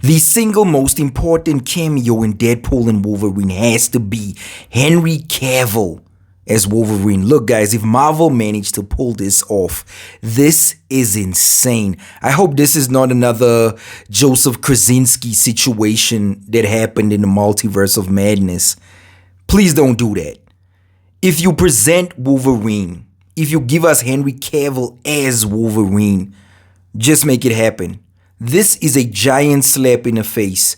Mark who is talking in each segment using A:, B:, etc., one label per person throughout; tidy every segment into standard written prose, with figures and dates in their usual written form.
A: The single most important cameo in Deadpool and Wolverine has to be Henry Cavill as Wolverine. Look, guys, if Marvel managed to pull this off, this is insane. I hope this is not another Joseph Krasinski situation that happened in the Multiverse of Madness. Please don't do that. If you present Wolverine, if you give us Henry Cavill as Wolverine, just make it happen. This is a giant slap in the face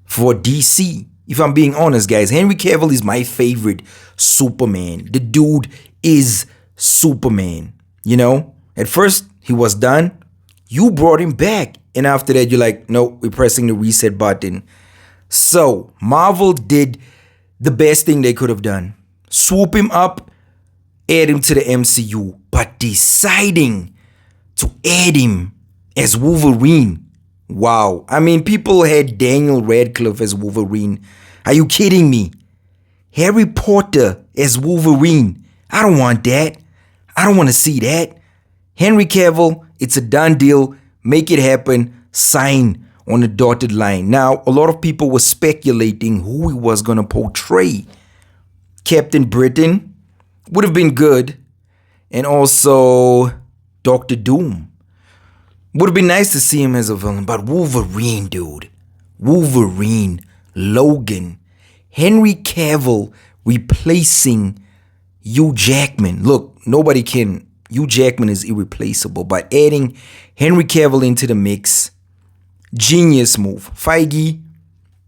A: for DC. If I'm being honest, guys, Henry Cavill is my favorite Superman. The dude is Superman. You know, at first he was done. You brought him back. And after that, you're like, no, we're pressing the reset button. So Marvel did the best thing they could have done. Swoop him up, add him to the MCU. But deciding to add him as Wolverine. Wow. I mean, people had Daniel Radcliffe as Wolverine. Are you kidding me? Harry Potter as Wolverine. I don't want that. I don't want to see that. Henry Cavill, it's a done deal. Make it happen. Sign on the dotted line. Now, a lot of people were speculating who he was going to portray. Captain Britain would have been good. And also Doctor Doom. Would have been nice to see him as a villain, but Wolverine, dude. Wolverine, Logan, Henry Cavill replacing Hugh Jackman. Look, nobody can. Hugh Jackman is irreplaceable, but adding Henry Cavill into the mix, genius move. Feige,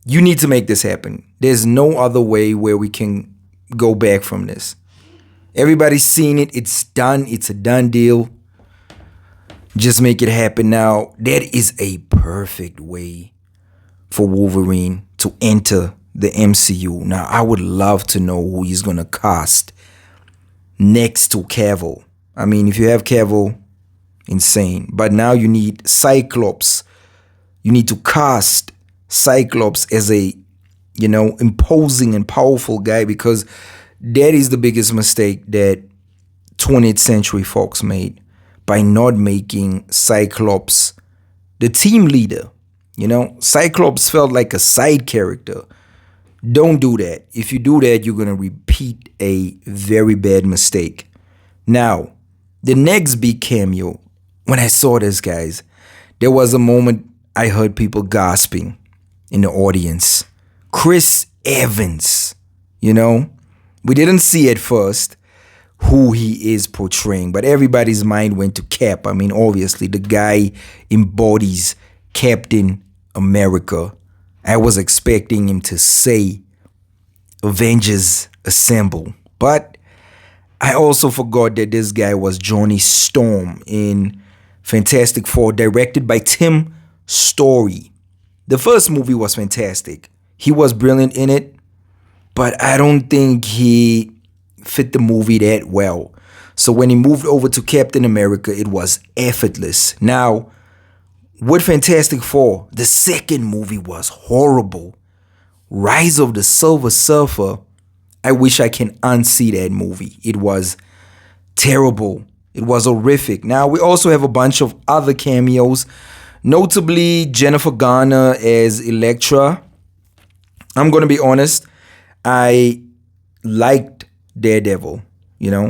A: you need to make this happen. There's no other way where we can go back from this. Everybody's seen it. It's done. It's a done deal. Just make it happen now. That is a perfect way for Wolverine to enter the MCU. Now, I would love to know who he's going to cast next to Cavill. I mean, if you have Cavill, insane. But now you need Cyclops. You need to cast Cyclops as a, imposing and powerful guy, because that is the biggest mistake that 20th Century Fox made. By not making Cyclops the team leader. Cyclops felt like a side character. Don't do that. If you do that, you're going to repeat a very bad mistake. Now, the next big cameo, when I saw this, guys, there was a moment I heard people gasping in the audience. Chris Evans, we didn't see at first who he is portraying, but everybody's mind went to Cap. I mean, obviously, the guy embodies Captain America. I was expecting him to say Avengers Assemble, but I also forgot that this guy was Johnny Storm in Fantastic Four, directed by Tim Story. The first movie was fantastic. He was brilliant in it, but I don't think he fit the movie that well. So when he moved over to Captain America, it was effortless. Now, with Fantastic Four, the second movie was horrible. Rise of the Silver Surfer, I wish I can unsee that movie. It was terrible. It was horrific. Now, we also have a bunch of other cameos, notably Jennifer Garner as Elektra. I'm going to be honest, I liked Daredevil, her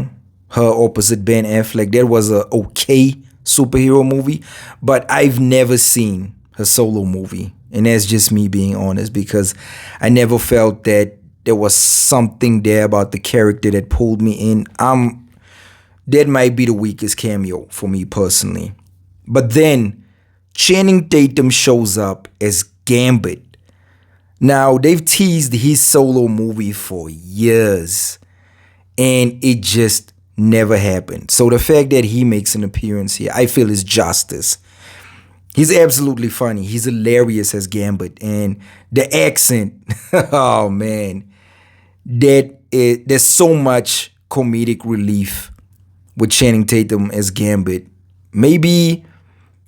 A: opposite Ben Affleck. That was a okay superhero movie, but I've never seen her solo movie. And that's just me being honest, because I never felt that there was something there about the character that pulled me in. That might be the weakest cameo for me personally. But then Channing Tatum shows up as Gambit. Now, they've teased his solo movie for years, and it just never happened. So the fact that he makes an appearance here, I feel is justice. He's absolutely funny. He's hilarious as Gambit. And the accent, oh man, there's so much comedic relief with Channing Tatum as Gambit. Maybe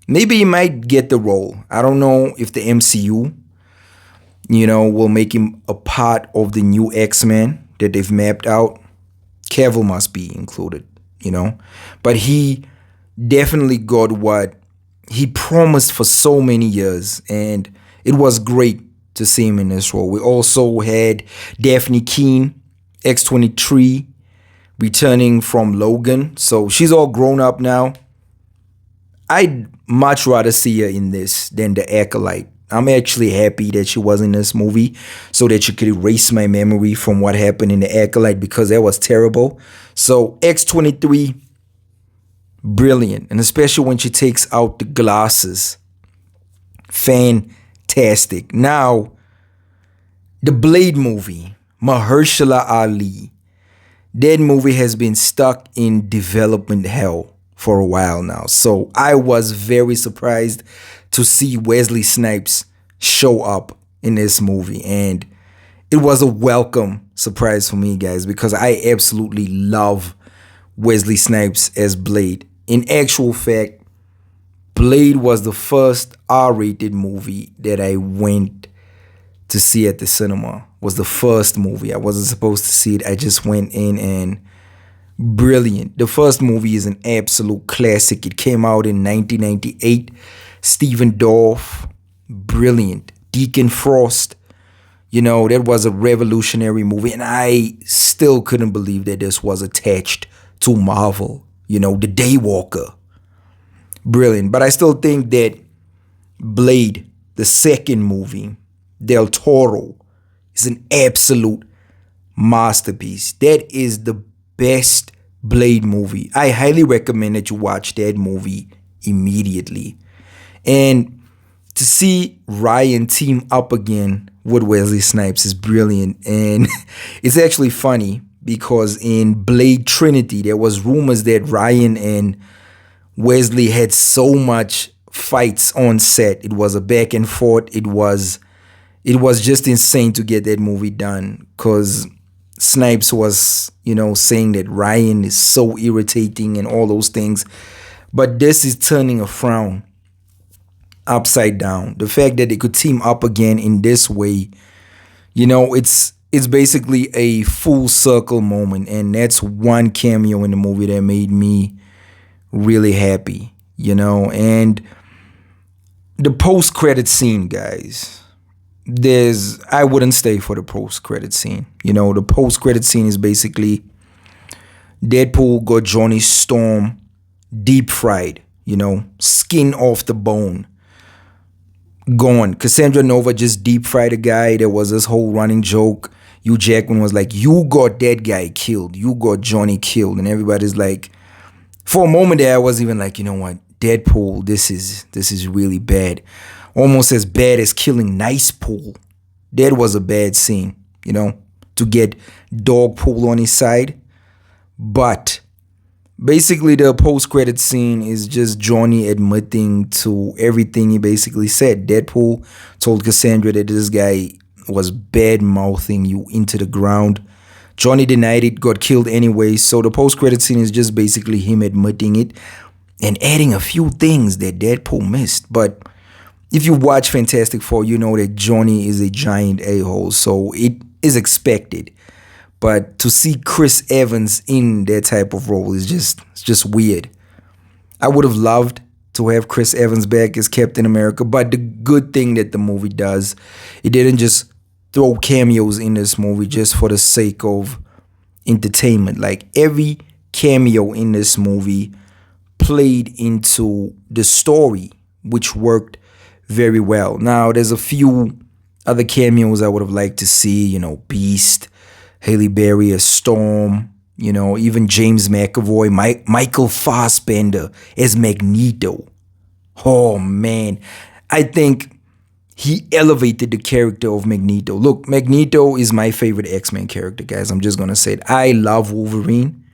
A: he might get the role. I don't know if the MCU, will make him a part of the new X-Men that they've mapped out. Cavill must be included, But he definitely got what he promised for so many years, and it was great to see him in this role. We also had Daphne Keane, X-23, returning from Logan. So she's all grown up now. I'd much rather see her in this than The Acolyte. I'm actually happy that she was in this movie so that she could erase my memory from what happened in The Acolyte, because that was terrible. So X-23, brilliant. And especially when she takes out the glasses. Fantastic. Now, the Blade movie, Mahershala Ali. That movie has been stuck in development hell for a while now. So I was very surprised to see Wesley Snipes show up in this movie. And it was a welcome surprise for me, guys, because I absolutely love Wesley Snipes as Blade. In actual fact, Blade was the first R-rated movie that I went to see at the cinema. Was the first movie. I wasn't supposed to see it. I just went in, and brilliant. The first movie is an absolute classic. It came out in 1998. Stephen Dorff, brilliant. Deacon Frost, that was a revolutionary movie, and I still couldn't believe that this was attached to Marvel. The Daywalker, brilliant. But I still think that Blade, the second movie, Del Toro, is an absolute masterpiece. That is the best Blade movie. I highly recommend that you watch that movie immediately. And to see Ryan team up again with Wesley Snipes is brilliant. And it's actually funny because in Blade Trinity, there was rumors that Ryan and Wesley had so much fights on set. It was a back and forth. It was just insane to get that movie done, because Snipes was, saying that Ryan is so irritating and all those things. But this is turning a frown upside down. The fact that they could team up again in this way, it's basically a full circle moment. And that's one cameo in the movie that made me really happy, And the post-credit scene, guys. I wouldn't stay for the post-credit scene. The post-credit scene is basically Deadpool got Johnny Storm deep fried, skin off the bone, gone. Cassandra Nova just deep fried a guy. There was this whole running joke. Hugh Jackman was like, you got that guy killed. You got Johnny killed. And everybody's like, for a moment there, I was even like, you know what? Deadpool, this is really bad. Almost as bad as killing Nice Pool. That was a bad scene, to get Dog Pool on his side. But basically the post-credit scene is just Johnny admitting to everything he basically said. Deadpool told Cassandra that this guy was bad-mouthing you into the ground. Johnny denied it, got killed anyway. So the post-credit scene is just basically him admitting it and adding a few things that Deadpool missed. But if you watch Fantastic Four, you know that Johnny is a giant a-hole, so it is expected. But to see Chris Evans in that type of role is just weird. I would have loved to have Chris Evans back as Captain America, but the good thing that the movie does, it didn't just throw cameos in this movie just for the sake of entertainment. Like, every cameo in this movie played into the story, which worked very well. Now, there's a few other cameos I would have liked to see, Beast, Halle Berry as Storm, even James McAvoy, Michael Fassbender as Magneto. Oh, man. I think he elevated the character of Magneto. Look, Magneto is my favorite X-Men character, guys. I'm just going to say it. I love Wolverine,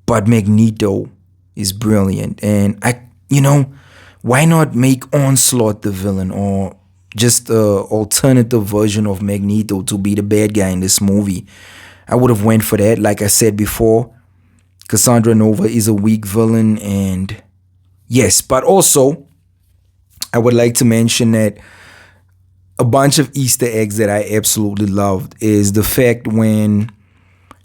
A: but Magneto is brilliant. And why not make Onslaught the villain, or just an alternative version of Magneto to be the bad guy in this movie? I would have went for that. Like I said before, Cassandra Nova is a weak villain, and yes, but also I would like to mention that a bunch of Easter eggs that I absolutely loved is the fact when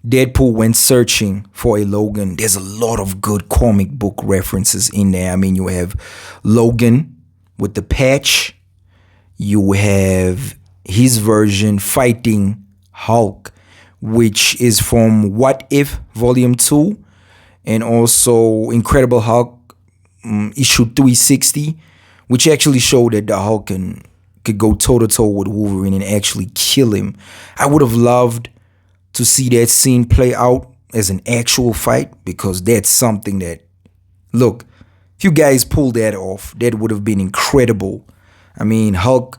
A: Deadpool went searching for a Logan. There's a lot of good comic book references in there. I mean, you have Logan with the patch. You have his version fighting Hulk, which is from What If Volume 2, and also Incredible Hulk issue 360, which actually showed that the Hulk could go toe-to-toe with Wolverine and actually kill him. I would have loved to see that scene play out as an actual fight, because that's something that, look, if you guys pulled that off, that would have been incredible. I mean, Hulk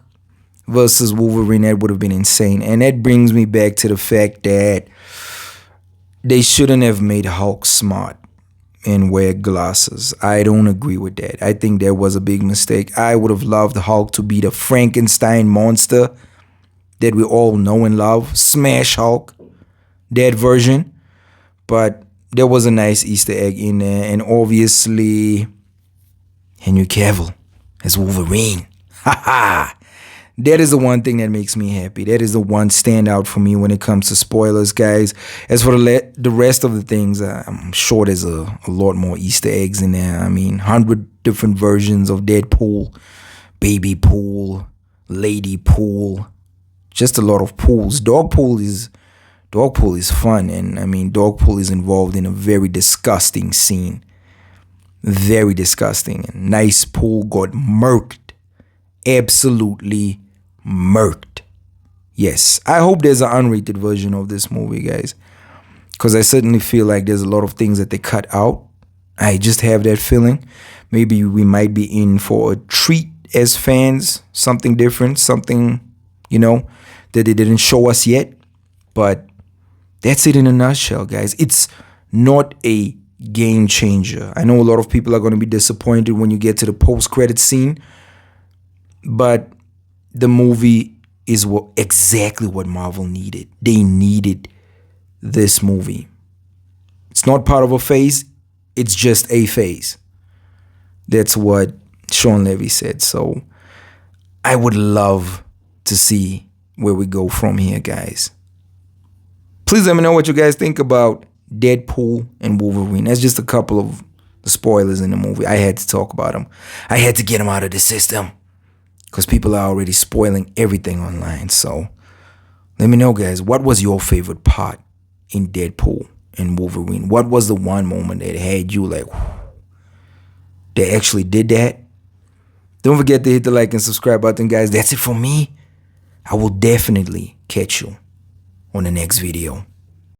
A: versus Wolverine, that would have been insane. And that brings me back to the fact that they shouldn't have made Hulk smart and wear glasses. I don't agree with that. I think that was a big mistake. I would have loved Hulk to be the Frankenstein monster that we all know and love. Smash Hulk, that version. But there was a nice Easter egg in there. And obviously, Henry Cavill as Wolverine. Ha ha! That is the one thing that makes me happy. That is the one standout for me when it comes to spoilers, guys. As for the rest of the things, I'm sure there's a lot more Easter eggs in there. I mean, 100 different versions of Deadpool, Baby Pool, Lady Pool, just a lot of pools. Dogpool is fun, and I mean, Dogpool is involved in a very disgusting scene. Very disgusting. And Nice Pool got murked. Absolutely murked. Yes, I hope there's an unrated version of this movie, guys, because I certainly feel like there's a lot of things that they cut out. I just have that feeling. Maybe we might be in for a treat as fans, something different, something, that they didn't show us yet. But that's it in a nutshell, guys. It's not a game changer. I know a lot of people are going to be disappointed when you get to the post-credit scene, but the movie is exactly what Marvel needed. They needed this movie. It's not part of a phase. It's just a phase. That's what Shawn Levy said. So I would love to see where we go from here, guys. Please let me know what you guys think about Deadpool and Wolverine. That's just a couple of the spoilers in the movie. I had to talk about them. I had to get them out of the system, because people are already spoiling everything online. So let me know, guys, what was your favorite part in Deadpool and Wolverine? What was the one moment that had you like, they actually did that? Don't forget to hit the like and subscribe button, guys. That's it for me. I will definitely catch you on the next video.